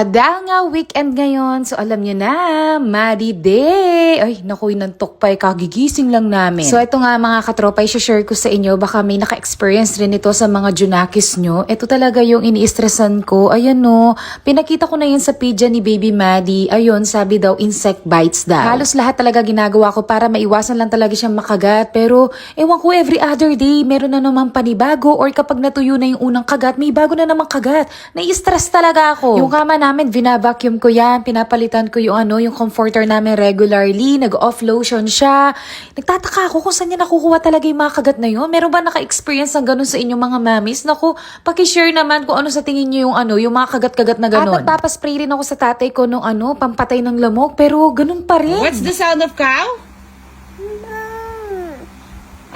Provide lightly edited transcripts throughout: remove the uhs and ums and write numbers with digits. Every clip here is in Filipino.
Dahil nga weekend ngayon, so alam nyo na, Maddie Day. Ay, naku, inantok pa, kagigising lang namin. So ito nga mga katropa, i-share ko sa inyo, baka may naka-experience rin ito sa mga junakis nyo. Ito talaga yung ini-stressan ko. Ayan no, pinakita ko na yun sa page ni Baby Maddie. Ayun, sabi daw, insect bites daw. Halos lahat talaga ginagawa ko para maiwasan lang talaga siyang makagat. Pero, ewan ko, every other day, meron na naman panibago or kapag natuyo na yung unang kagat, may bago na naman kagat. Nai-stress talaga ako. Yung kama namin, vina-vacuum ko yan, pinapalitan ko yung yung comforter namin regularly, nag-off lotion siya. Nagtataka ako kung saan niya nakukuha talaga yung mga kagat na yun. Meron ba naka-experience ng ganun sa inyong mga mamis? Naku, pakishare naman kung ano sa tingin niyo yung mga kagat-kagat na ganun. At nagpapaspray rin ako sa tatay ko nung pampatay ng lamok, pero ganun pa rin. What's the sound of cow?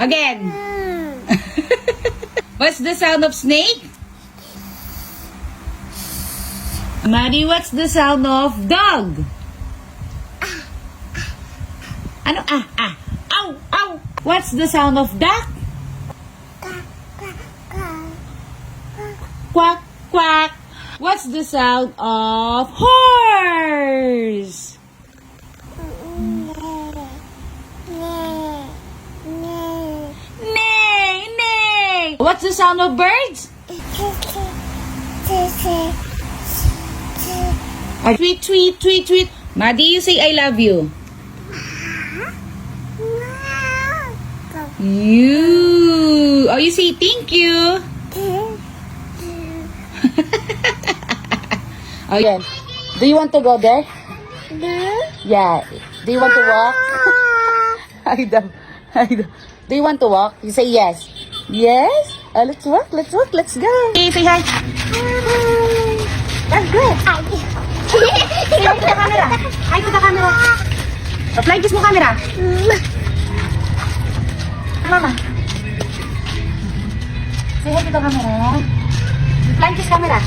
Again. What's the sound of snake? Maddie, what's the sound of dog? Ano? Ow, ow. What's the sound of duck? Quack, quack. What's the sound of horse? Neigh, neigh. What's the sound of birds? Tweet, tweet, tweet, tweet. Maddie, you say I love you. You. Oh, you say thank you. Oh, yeah. Do you want to go there? Yeah. Do you want to walk? I don't. Do you want to walk? You say yes. Yes? Let's walk. Let's walk. Let's go. Hey, say hi. That's good. Hi to the camera. Hi to the camera. Fly kiss mo camera. Mama. Say hi to the camera. Fly kiss camera.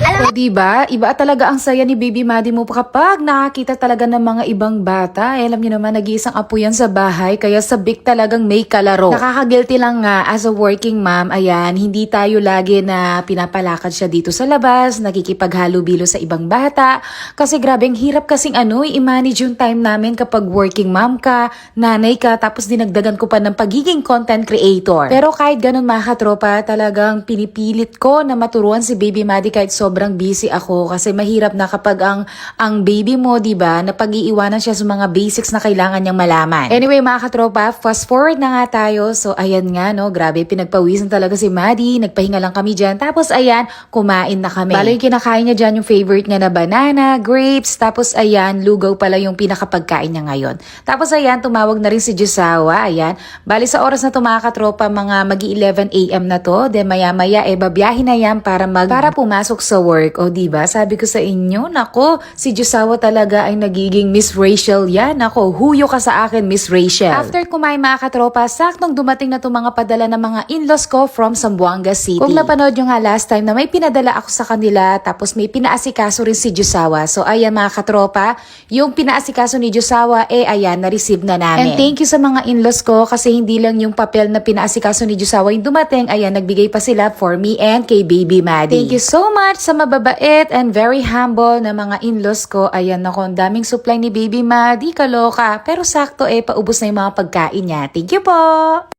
So, diba? Iba talaga ang saya ni Baby Maddie mo kapag nakakita talaga ng mga ibang bata. Alam niyo naman, nag-iisang apo yan sa bahay, kaya sabik talagang may kalaro. Nakaka-guilty lang nga as a working mom, ayan, hindi tayo lagi na pinapalakad siya dito sa labas, nakikipaghalubilo sa ibang bata. Kasi grabe, ang hirap kasing i-manage yung time namin kapag working mom ka, nanay ka, tapos dinagdagan ko pa ng pagiging content creator. Pero kahit ganun mga katropa, talagang pinipilit ko na maturuan si Baby Maddie kahit sobrang busy ako kasi mahirap na kapag ang baby mo, diba, na pag-iiwanan siya sa mga basics na kailangan niyang malaman. Anyway, mga katropa, fast forward na nga tayo. So, ayan nga, no, grabe, pinagpawisan talaga si Maddie. Nagpahinga lang kami dyan. Tapos, ayan, kumain na kami. Balo yung kinakain niya dyan, yung favorite niya na banana, grapes. Tapos, ayan, lugaw pala yung pinakapagkain niya ngayon. Tapos, ayan, tumawag na rin si Jusawa. Ayan, bali sa oras na to, mga katropa, mga magi-11 a.m. na to. Then, maya-maya, babiyahin na yan para pumasok sa work. O diba, sabi ko sa inyo, nako, si Jusawa talaga ay nagiging Miss Rachel yan. Nako, huyo ka sa akin, Miss Rachel. After kumain mga katropa, saktong dumating na itong mga padala ng mga in-laws ko from Zamboanga City. Kung napanood nyo nga last time na may pinadala ako sa kanila, tapos may pinaasikaso rin si Jusawa. So ayan mga katropa, yung pinaasikaso ni Jusawa, ayan, na-receive na namin. And thank you sa mga in-laws ko kasi hindi lang yung papel na pinaasikaso ni Jusawa yung dumating, ayan, nagbigay pa sila for me and kay Baby Maddie. Thank you so much sa mababait and very humble na mga in-laws ko. Ayan ako, ang daming supply ni Baby Maddie, kaloka. Pero sakto paubos na yung mga pagkain niya. Thank you po!